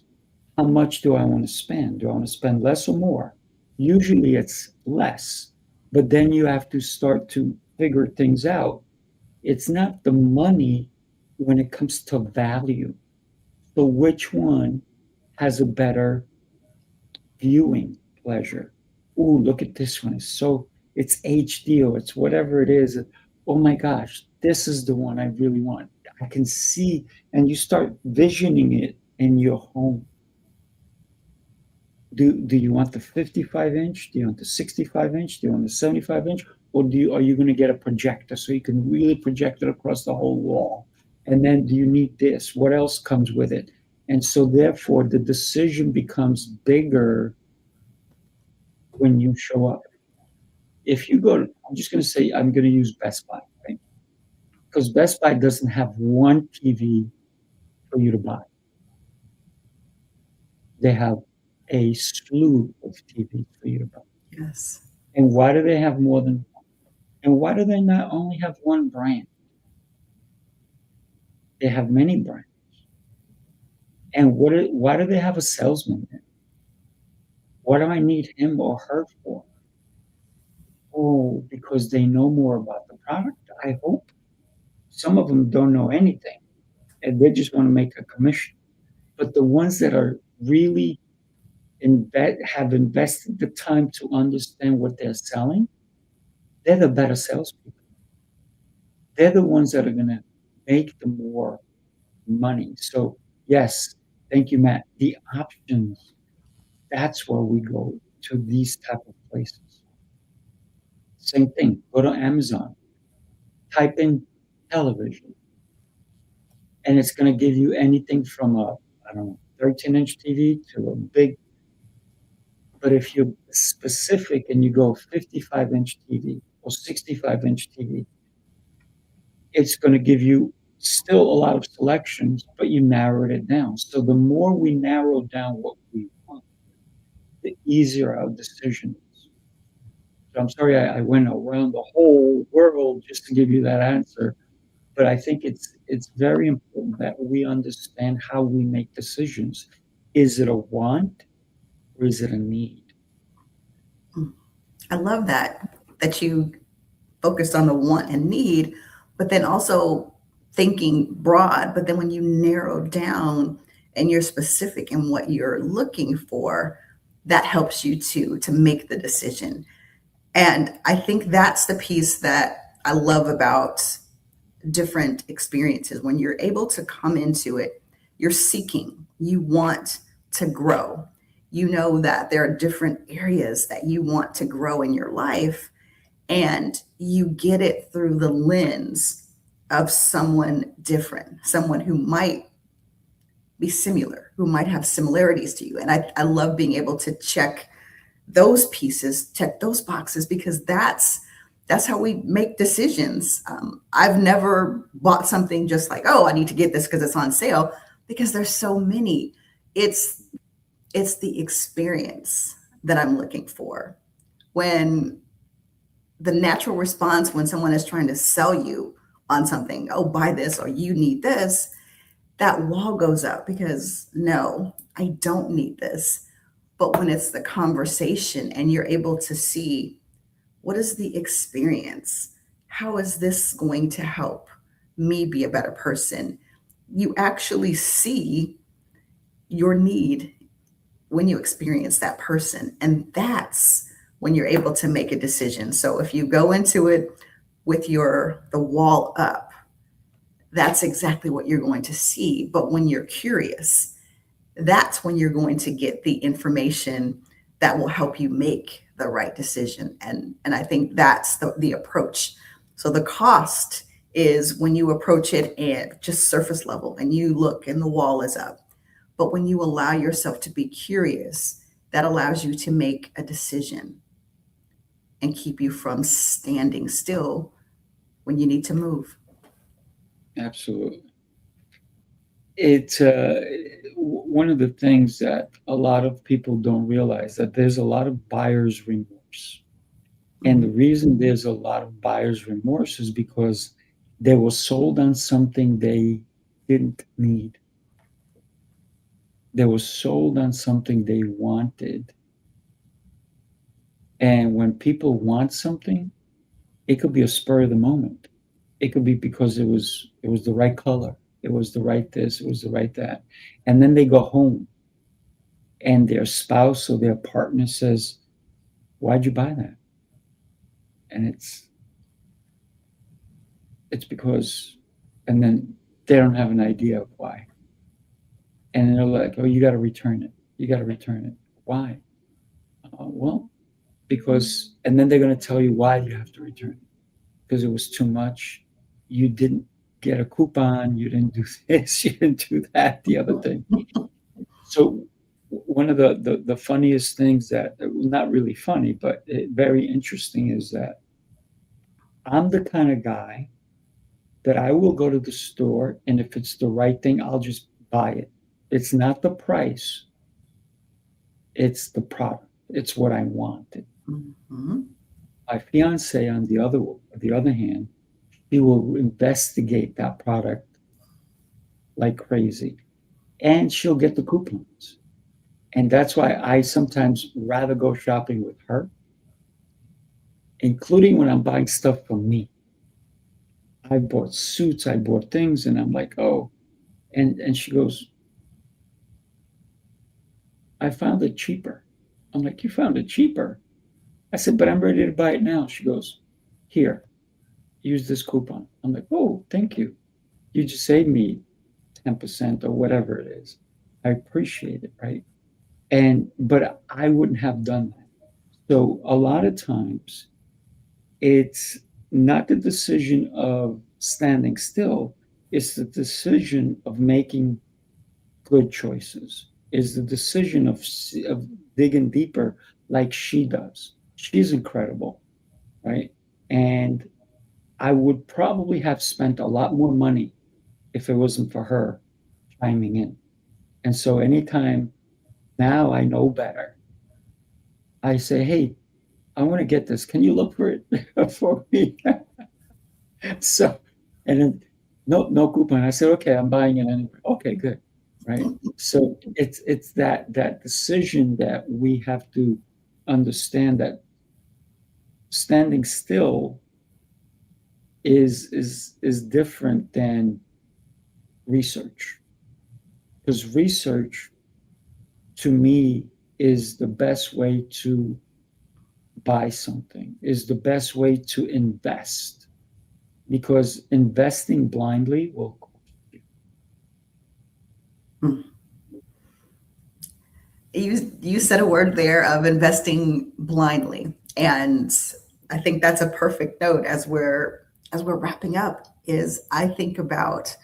how much do I want to spend? Do I want to spend less or more? Usually it's less, but then you have to start to figure things out. It's not the money when it comes to value. So which one has a better viewing pleasure? Ooh, look at this one. It's HD or it's whatever it is. Oh my gosh, this is the one I really want. I can see, and you start visioning it in your home. Do you want the 55-inch? Do you want the 65-inch? Do you want the 75-inch? Or are you going to get a projector so you can really project it across the whole wall? And then do you need this? What else comes with it? And so therefore the decision becomes bigger when you show up. If you go, I'm just going to say, I'm going to use Best Buy, right? Because Best Buy doesn't have one TV for you to buy. They have a slew of TVs for you to buy. Yes. And why do they have more than one? And why do they not only have one brand? They have many brands. And why do they have a salesman there? What do I need him or her for? Oh, because they know more about the product, I hope. Some of them don't know anything, and they just want to make a commission. But the ones that are really have invested the time to understand what they're selling, they're the better salespeople. They're the ones that are going to make the more money. So yes, thank you, Matt. The options, that's where we go to these type of places. Same thing, go to Amazon, type in television, and it's going to give you anything from a, 13-inch TV to a big. But if you're specific and you go 55-inch TV or 65-inch TV, it's going to give you still a lot of selections, but you narrowed it down. So the more we narrow down what we want, the easier our decision is. So I'm sorry I went around the whole world just to give you that answer, but I think it's very important that we understand how we make decisions. Is it a want or is it a need? I love that you focused on the want and need, but then also thinking broad. But then when you narrow down and you're specific in what you're looking for, that helps you to make the decision. And I think that's the piece that I love about different experiences. When you're able to come into it, you're seeking, you want to grow. You know that there are different areas that you want to grow in your life, and you get it through the lens of someone different, someone who might be similar, who might have similarities to you. And I love being able to check those pieces, check those boxes, because that's how we make decisions. I've never bought something just like, oh, I need to get this because it's on sale, because there's so many. It's the experience that I'm looking for. When the natural response when someone is trying to sell you on something, oh, buy this or you need this, that wall goes up because no, I don't need this. But when it's the conversation and you're able to see, what is the experience? How is this going to help me be a better person? You actually see your need when you experience that person. And that's when you're able to make a decision. So if you go into it with the wall up, that's exactly what you're going to see. But when you're curious, that's when you're going to get the information that will help you make the right decision. And I think that's the approach. So the cost is when you approach it at just surface level and you look and the wall is up. But when you allow yourself to be curious, that allows you to make a decision and keep you from standing still when you need to move. Absolutely. It's one of the things that a lot of people don't realize, that there's a lot of buyer's remorse. And the reason there's a lot of buyer's remorse is because they were sold on something they didn't need. They were sold on something they wanted. And when people want something, it could be a spur of the moment. It could be because it was the right color. It was the right this, it was the right that. And then they go home and their spouse or their partner says, "Why'd you buy that?" And it's because, and then they don't have an idea of why. And they're like, "Oh, you got to return it. You got to return it." Why? Well, because, and then they're going to tell you why you have to return it. Because it was too much. You didn't get a coupon. You didn't do this. You didn't do that. The other thing. So one of the funniest things that, not really funny, but very interesting, is that I'm the kind of guy that I will go to the store, and if it's the right thing, I'll just buy it. It's not the price. It's the product. It's what I wanted. Mm-hmm. My fiance, on the other hand, he will investigate that product like crazy, and she'll get the coupons. And that's why I sometimes rather go shopping with her, including when I'm buying stuff for me. I bought suits, I bought things, and I'm like, oh, and she goes, "I found it cheaper." I'm like, "You found it cheaper?" I said, "But I'm ready to buy it now." She goes, "Here, use this coupon." I'm like, "Oh, thank you. You just saved me 10% or whatever it is." I appreciate it, right? But I wouldn't have done that. So a lot of times it's not the decision of standing still, it's the decision of making good choices. Is the decision of digging deeper like she does. She's incredible, right? And I would probably have spent a lot more money if it wasn't for her chiming in. And so anytime now I know better, I say, "Hey, I want to get this. Can you look for it for me?" So, and then no coupon. I said, "Okay, I'm buying it anyway." Okay, good, right? So it's that decision that we have to understand, that standing still is different than research, because research, to me, is the best way to buy something, is the best way to invest, because investing blindly will cost you. You said a word there of investing blindly, and I think that's a perfect note as we're wrapping up. Is I think about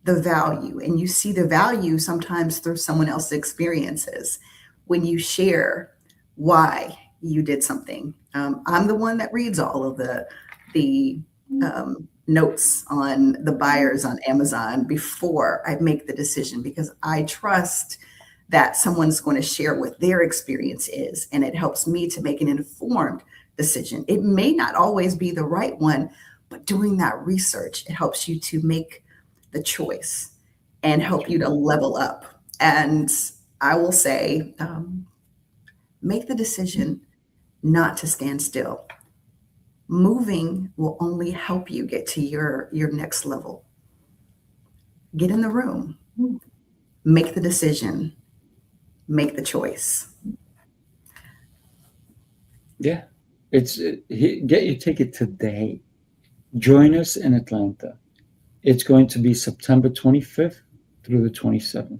the value, and you see the value sometimes through someone else's experiences when you share why you did something. I'm the one that reads all of the notes on the buyers on Amazon before I make the decision, because I trust that someone's going to share what their experience is, and it helps me to make an informed decision. It may not always be the right one, but doing that research, it helps you to make the choice and help you to level up. And I will say, make the decision not to stand still. Moving will only help you get to your next level. Get in the room, make the decision, make the choice. Yeah, get your ticket today. Join us in Atlanta. It's going to be September 25th through the 27th.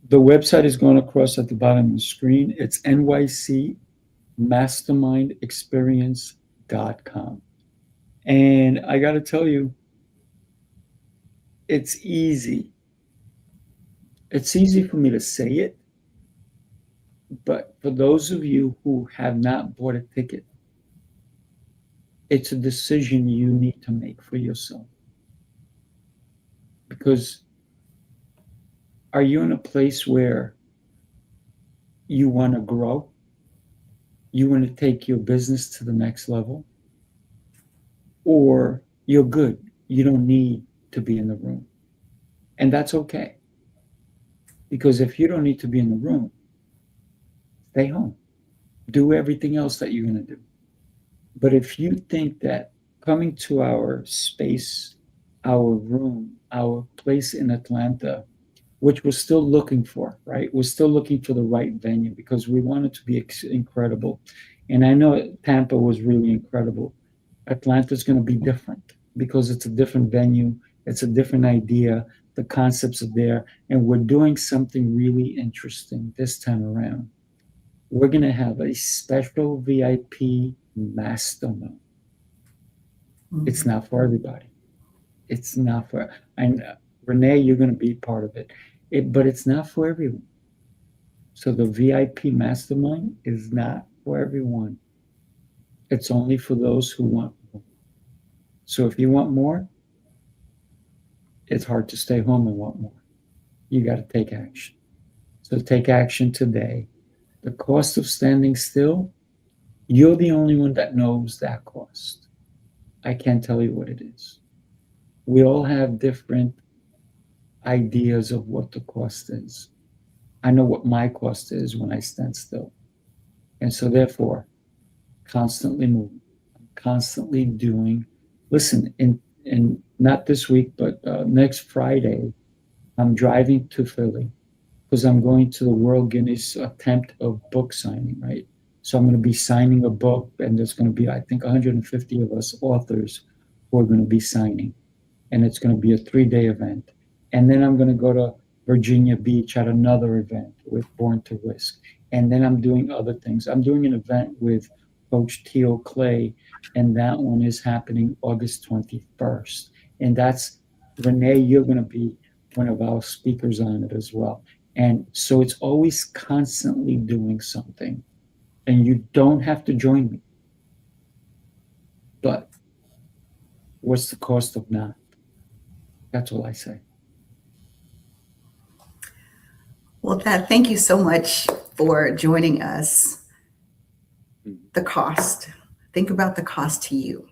The website is going across at the bottom of the screen. It's nycmastermindexperience.com. And I got to tell you, it's easy. It's easy for me to say it, but for those of you who have not bought a ticket, It's a decision you need to make for yourself. Because are you in a place where you want to grow? You want to take your business to the next level? Or you're good. You don't need to be in the room. And that's okay. Because if you don't need to be in the room, stay home. Do everything else that you're going to do. But if you think that coming to our space, our room, our place in Atlanta, which we're still looking for, right? We're still looking for the right venue because we want it to be incredible. And I know Tampa was really incredible. Atlanta's going to be different because it's a different venue. It's a different idea. The concepts are there. And we're doing something really interesting this time around. We're going to have a special VIP mastermind. It's not for everybody. It's not for, and Renee, you're going to be part of it. But it's not for everyone. So the VIP mastermind is not for everyone. It's only for those who want more. So if you want more, it's hard to stay home and want more. You got to take action. So take action today. The cost of standing still, you're the only one that knows that cost. I can't tell you what it is. We all have different ideas of what the cost is. I know what my cost is when I stand still. And so therefore, constantly moving, constantly doing. Listen, in not this week, but next Friday, I'm driving to Philly because I'm going to the World Guinness attempt of book signing, right? So I'm going to be signing a book, and there's going to be, I think, 150 of us authors who are going to be signing. And it's going to be a 3-day event. And then I'm going to go to Virginia Beach at another event with Born to Risk. And then I'm doing other things. I'm doing an event with Coach Theo Clay, and that one is happening August 21st. And that's, Renee, you're going to be one of our speakers on it as well. And so it's always constantly doing something. And you don't have to join me. But what's the cost of not? That's all I say. Well, Thad, thank you so much for joining us. The cost. Think about the cost to you.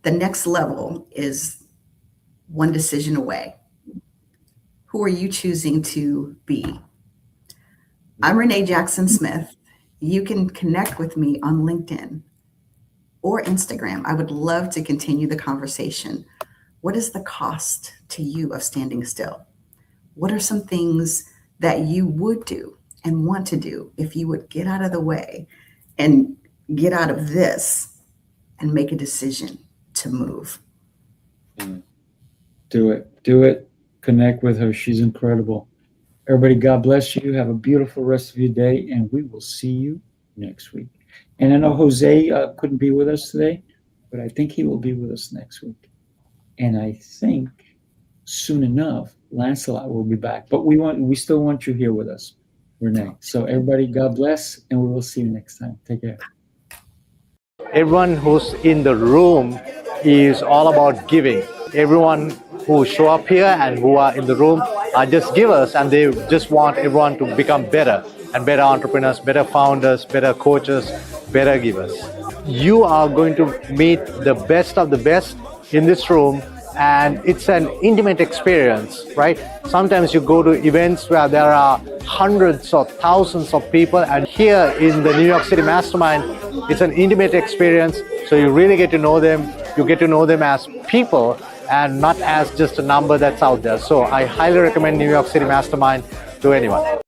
The next level is one decision away. Who are you choosing to be? I'm Renee Jackson-Smith. You can connect with me on LinkedIn or Instagram. I would love to continue the conversation. What is the cost to you of standing still? What are some things that you would do and want to do if you would get out of the way and get out of this and make a decision to move? Do it. Do it. Connect with her. She's incredible. Everybody, God bless you. Have a beautiful rest of your day, and we will see you next week. And I know Jose couldn't be with us today, but I think he will be with us next week. And I think soon enough, Lancelot will be back. But we still want you here with us, Renee. So everybody, God bless, and we will see you next time. Take care. Everyone who's in the room is all about giving. Everyone who show up here and who are in the room are just givers, and they just want everyone to become better and better entrepreneurs, better founders, better coaches, better givers. You are going to meet the best of the best in this room, and it's an intimate experience, right? Sometimes you go to events where there are hundreds or thousands of people, and here in the New York City Mastermind, it's an intimate experience. So you really get to know them. You get to know them as people and not as just a number that's out there. So I highly recommend New York City Mastermind to anyone.